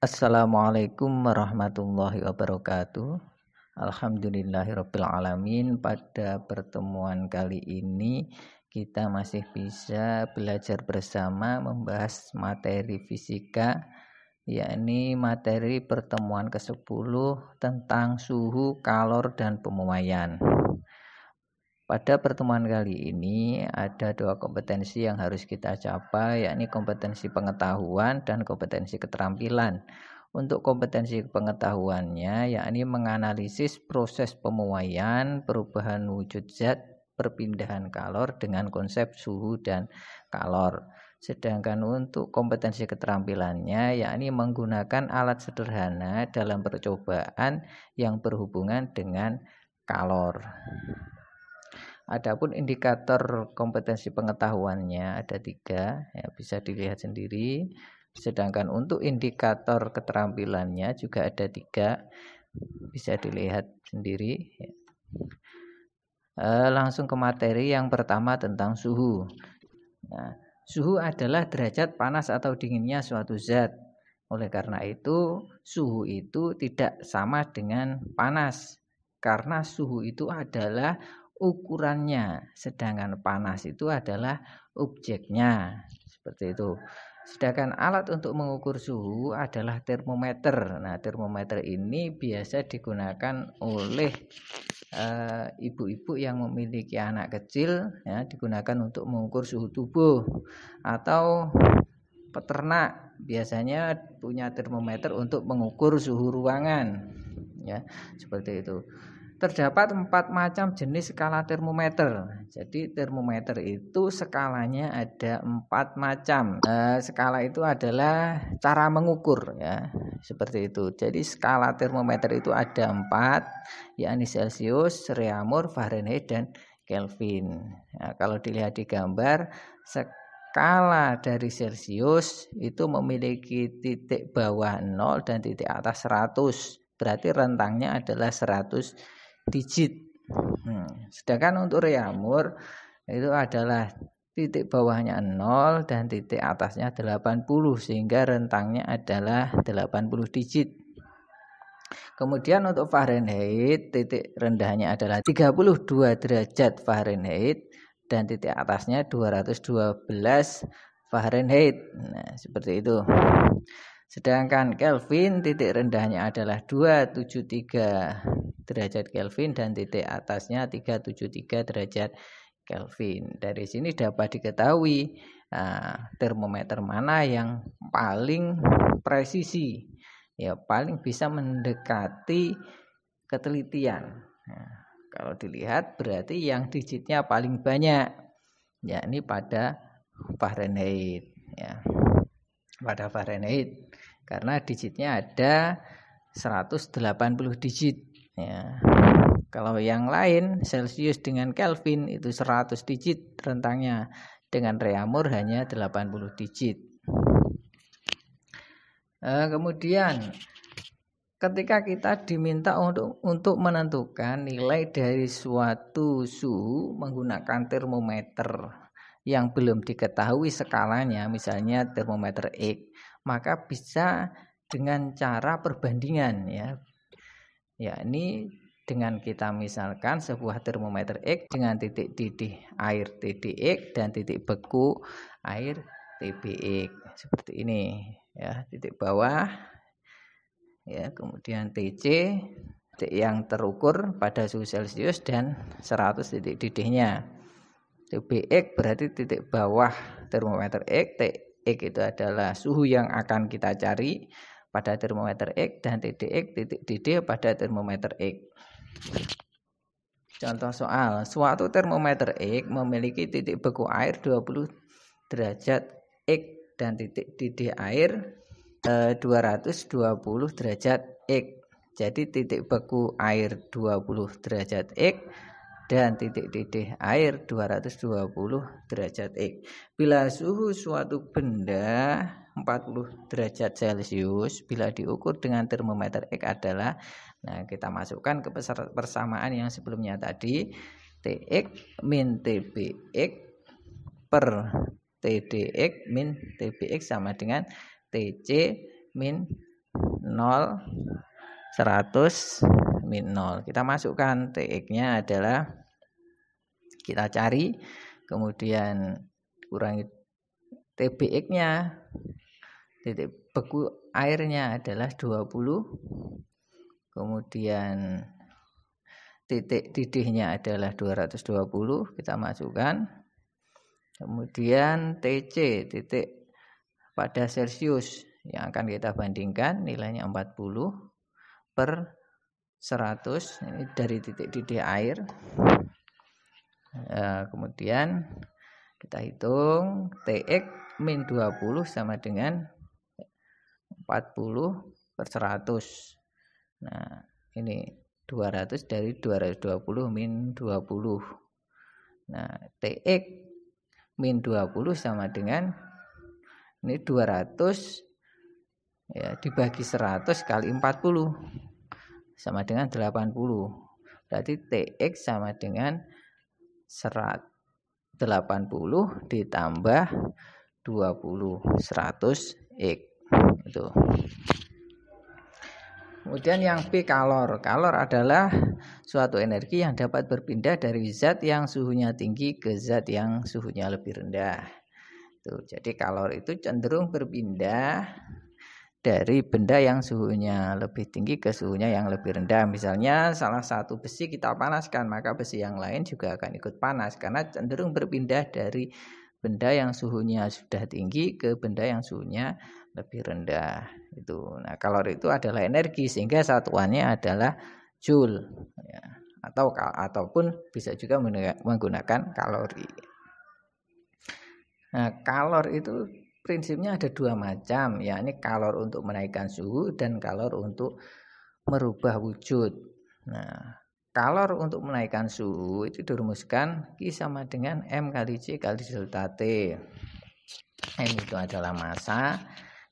Assalamualaikum warahmatullahi wabarakatuh. Alhamdulillahirabbil alamin. Pada pertemuan kali ini kita masih bisa belajar bersama membahas materi fisika, yakni materi pertemuan ke-10 tentang suhu, kalor, dan pemuaian. Pada pertemuan kali ini ada 2 kompetensi yang harus kita capai, yakni kompetensi pengetahuan dan kompetensi keterampilan. Untuk kompetensi pengetahuannya, yakni menganalisis proses pemuaian, perubahan wujud zat, perpindahan kalor dengan konsep suhu dan kalor. Sedangkan untuk kompetensi keterampilannya, yakni menggunakan alat sederhana dalam percobaan yang berhubungan dengan kalor. Adapun indikator kompetensi pengetahuannya ada 3, ya, bisa dilihat sendiri. Sedangkan untuk indikator keterampilannya juga ada 3, bisa dilihat sendiri. Langsung ke materi yang pertama tentang suhu. Nah, suhu adalah derajat panas atau dinginnya suatu zat. Oleh karena itu, suhu itu tidak sama dengan panas, karena suhu itu adalah ukurannya, sedangkan panas itu adalah objeknya. Seperti itu. Sedangkan alat untuk mengukur suhu adalah termometer. Nah, termometer ini biasa digunakan oleh ibu-ibu yang memiliki anak kecil, ya, digunakan untuk mengukur suhu tubuh, atau peternak biasanya punya termometer untuk mengukur suhu ruangan, ya, seperti itu. Terdapat 4 macam jenis skala termometer. Jadi termometer itu skalanya ada 4 macam. Skala itu adalah cara mengukur, ya, seperti itu. Jadi skala termometer itu ada 4, yakni Celcius, Reaumur, Fahrenheit, dan Kelvin. Nah, kalau dilihat di gambar, skala dari Celcius itu memiliki titik bawah 0 dan titik atas 100. Berarti rentangnya adalah 100 digit. Sedangkan untuk Reaumur itu adalah titik bawahnya 0 dan titik atasnya 80, sehingga rentangnya adalah 80 digit. Kemudian untuk Fahrenheit, titik rendahnya adalah 32 derajat Fahrenheit dan titik atasnya 212 Fahrenheit. Nah, seperti itu. Sedangkan Kelvin, titik rendahnya adalah 273 derajat Kelvin dan titik atasnya 373 derajat Kelvin. Dari sini dapat diketahui termometer mana yang paling presisi, ya, paling bisa mendekati ketelitian. Nah, kalau dilihat berarti yang digitnya paling banyak, yakni pada Fahrenheit, ya, pada Fahrenheit, karena digitnya ada 180 digit, ya. Kalau yang lain Celcius dengan Kelvin itu 100 digit rentangnya, dengan Reaumur hanya 80 digit. Kemudian ketika kita diminta untuk menentukan nilai dari suatu suhu menggunakan termometer yang belum diketahui skalanya, misalnya termometer X, maka bisa dengan cara perbandingan, ya, yakni dengan kita misalkan sebuah termometer X dengan titik didih air TDX dan titik beku air TBX, seperti ini, ya, titik bawah, ya, kemudian TC, titik yang terukur pada suhu Celcius, dan 100 titik didihnya. TBX berarti titik bawah termometer X, TX itu adalah suhu yang akan kita cari pada termometer X, dan TDX titik didih pada termometer X. Contoh soal, suatu termometer X memiliki titik beku air 20 derajat X dan titik didih air 220 derajat X. Jadi titik beku air 20 derajat X dan titik didih air 220 derajat X. Bila suhu suatu benda 40 derajat Celcius, bila diukur dengan termometer X adalah, nah, kita masukkan ke persamaan yang sebelumnya tadi, TX min TBX per TDX min TBX sama dengan TC min 0, 100, min 0. Kita masukkan TX-nya adalah, kita cari, kemudian kurangi TBX-nya, titik beku airnya adalah 20, kemudian titik didihnya adalah 220, kita masukkan. Kemudian TC, titik pada Celcius, yang akan kita bandingkan nilainya 40 per 100, ini dari titik didih air. Kemudian kita hitung TX min 20 sama dengan 40 per 100. Nah, ini 200 dari 220 min 20. Nah, TX min 20 sama dengan ini 200 ya dibagi 100 kali 40 sama dengan 80. Berarti TX sama dengan 80 ditambah 20, 100 X. Itu. Kemudian yang B, kalor. Kalor adalah suatu energi yang dapat berpindah dari zat yang suhunya tinggi ke zat yang suhunya lebih rendah. Tuh, jadi kalor itu cenderung berpindah dari benda yang suhunya lebih tinggi ke suhunya yang lebih rendah. Misalnya salah satu besi kita panaskan, maka besi yang lain juga akan ikut panas karena cenderung berpindah dari benda yang suhunya sudah tinggi ke benda yang suhunya lebih rendah. Itu. Nah, kalor itu adalah energi sehingga satuannya adalah joule ya. Ataupun bisa juga menggunakan kalori. Nah, kalor itu prinsipnya ada dua macam, yakni kalor untuk menaikkan suhu dan kalor untuk merubah wujud. Nah, kalor untuk menaikkan suhu itu dirumuskan Q sama dengan M kali C kali delta T. M itu adalah massa,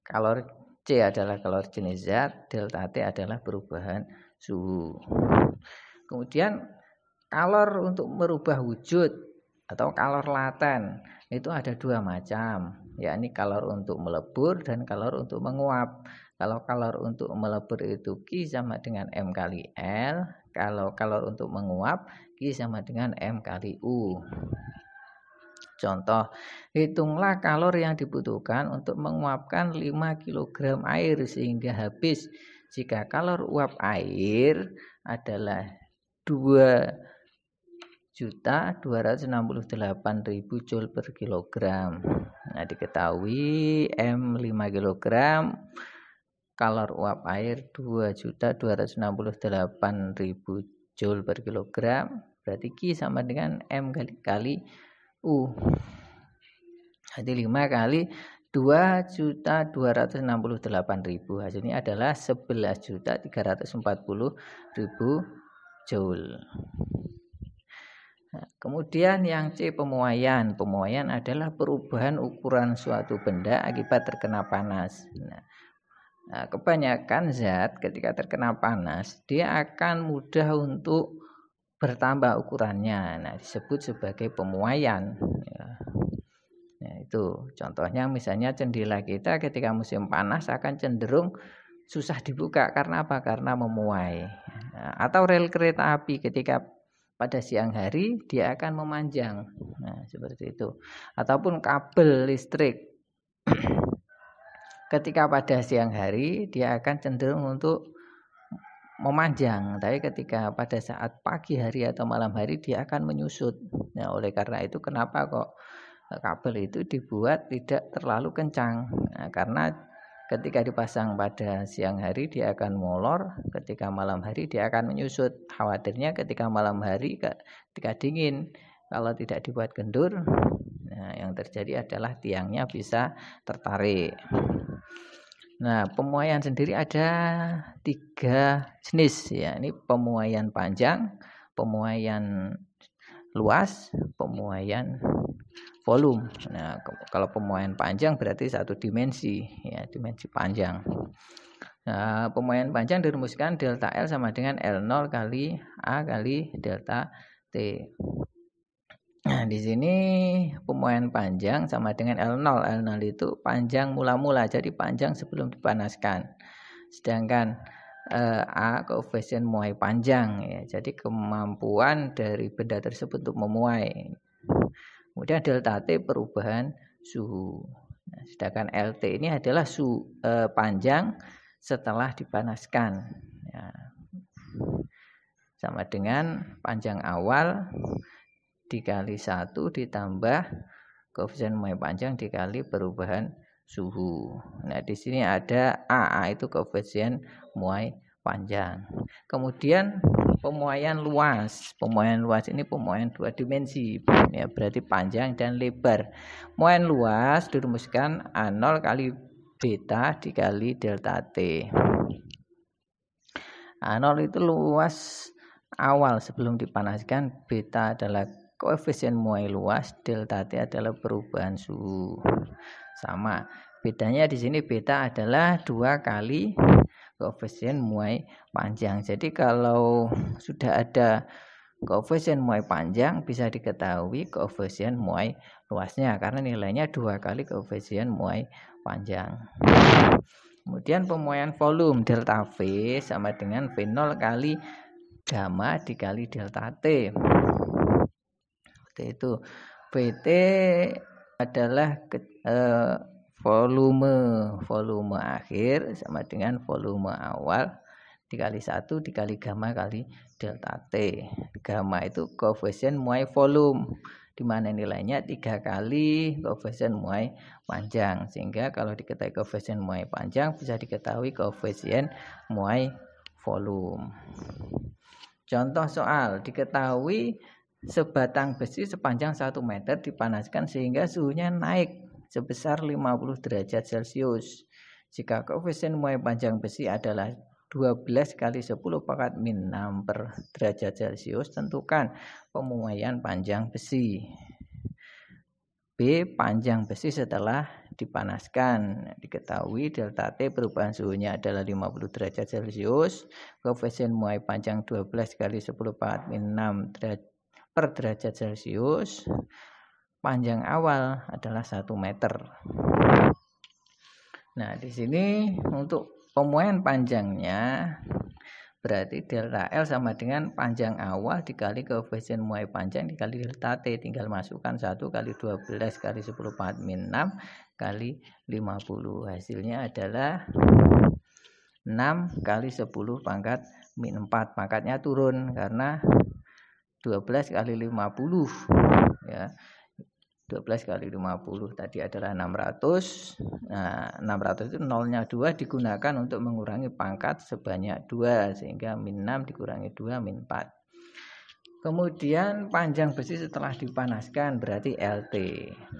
kalor C adalah kalor jenis zat, delta T adalah perubahan suhu. Kemudian kalor untuk merubah wujud atau kalor laten itu ada dua macam, yakni kalor untuk melebur dan kalor untuk menguap. Kalau kalor untuk melebur itu Q sama dengan M kali L, kalau kalor untuk menguap Q sama dengan M kali U. Contoh, hitunglah kalor yang dibutuhkan untuk menguapkan 5 kg air sehingga habis. Jika kalor uap air adalah 2.268.000 Joule per kilogram. Nah, diketahui M 5 kg, kalor uap air 2.268.000 Joule per kilogram, berarti Q sama dengan M kali U. Jadi 5 kali 2.268.000, hasilnya adalah 11.340.000 Joule. Nah, kemudian yang C, pemuaian. Pemuaian adalah perubahan ukuran suatu benda akibat terkena panas. Nah, kebanyakan zat ketika terkena panas dia akan mudah untuk bertambah ukurannya. Nah, disebut sebagai pemuaian. Nah, itu contohnya misalnya jendela kita ketika musim panas akan cenderung susah dibuka karena apa? Karena memuai. Nah, atau rel kereta api ketika pada siang hari dia akan memanjang. Nah, seperti itu. Ataupun kabel listrik ketika pada siang hari dia akan cenderung untuk memanjang, tapi ketika pada saat pagi hari atau malam hari dia akan menyusut. Nah, oleh karena itu kenapa kok kabel itu dibuat tidak terlalu kencang? Nah, karena ketika dipasang pada siang hari dia akan molor, ketika malam hari dia akan menyusut. Khawatirnya ketika malam hari ketika dingin, kalau tidak dibuat kendur, nah yang terjadi adalah tiangnya bisa tertarik. Nah, pemuaian sendiri ada 3 jenis ya. Ini pemuaian panjang, pemuaian luas, pemuaian volume. Nah, kalau pemuaian panjang berarti satu dimensi ya, dimensi panjang. Nah, pemuaian panjang dirumuskan delta L sama dengan L0 kali A kali delta T. Nah, di sini pemuaian panjang sama dengan L0. L0 itu panjang mula-mula, jadi panjang sebelum dipanaskan. Sedangkan A koefisien muai panjang ya. Jadi kemampuan dari benda tersebut untuk memuai. Kemudian delta T perubahan suhu. Nah, sedangkan LT ini adalah panjang setelah dipanaskan. Ya. Sama dengan panjang awal dikali 1 ditambah koefisien muai panjang dikali perubahan suhu. Nah, di sini ada A itu koefisien muai panjang. Kemudian pemuaian luas. Pemuaian luas ini pemuaian 2 dimensi. Ya, berarti panjang dan lebar. Pemuaian luas dirumuskan A0 kali beta dikali delta T. A0 itu luas awal sebelum dipanaskan, beta adalah koefisien muai luas, delta T adalah perubahan suhu. Sama. Bedanya di sini beta adalah 2 kali koefisien muai panjang. Jadi kalau sudah ada koefisien muai panjang bisa diketahui koefisien muai luasnya karena nilainya 2 kali koefisien muai panjang. Kemudian pemuaian volume delta V sama dengan V0 kali gamma dikali delta T. Seperti itu. VT adalah volume akhir sama dengan volume awal dikali 1 dikali gamma kali delta T. Gamma itu koefisien muai volume, di mana nilainya 3 kali koefisien muai panjang. Sehingga kalau diketahui koefisien muai panjang bisa diketahui koefisien muai volume. Contoh soal, diketahui sebatang besi sepanjang 1 meter dipanaskan sehingga suhunya naik sebesar 50 derajat Celcius. Jika koefisien muai panjang besi adalah 12 kali 10 pangkat min 6 per derajat Celcius, tentukan pemuaian panjang besi. B. Panjang besi setelah dipanaskan. Diketahui delta T perubahan suhunya adalah 50 derajat Celcius. Koefisien muai panjang 12 kali 10 pangkat min 6 per derajat Celcius. Panjang awal adalah 1 meter. Nah, di sini untuk pemuaian panjangnya berarti delta L sama dengan panjang awal dikali koefisien muai panjang dikali delta T. Tinggal masukkan 1 kali 12 kali 10 pangkat min 6 kali 50. Hasilnya adalah 6 kali 10 pangkat min 4. Pangkatnya turun karena 12 kali 50 ya. 12 kali 50 tadi adalah 600. Nah, 600 itu nolnya 2 digunakan untuk mengurangi pangkat sebanyak 2 sehingga min 6 dikurangi 2 min 4. Kemudian panjang besi setelah dipanaskan berarti LT.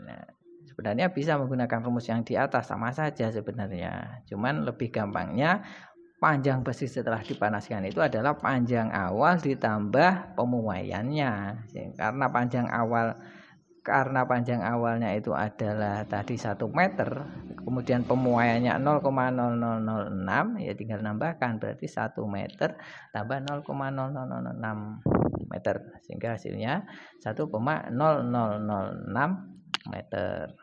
Nah, sebenarnya bisa menggunakan rumus yang di atas, sama saja sebenarnya. Cuman lebih gampangnya panjang besi setelah dipanaskan itu adalah panjang awal ditambah pemuaiannya. Karena panjang awalnya itu adalah tadi 1 meter, kemudian pemuaiannya 0,0006, ya tinggal nambahkan berarti 1 meter tambah 0,0006 meter sehingga hasilnya 1,0006 meter.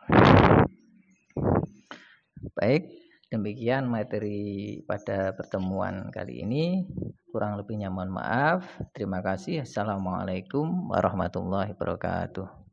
Baik, demikian materi pada pertemuan kali ini. Kurang lebihnya mohon maaf. Terima kasih. Assalamualaikum warahmatullahi wabarakatuh.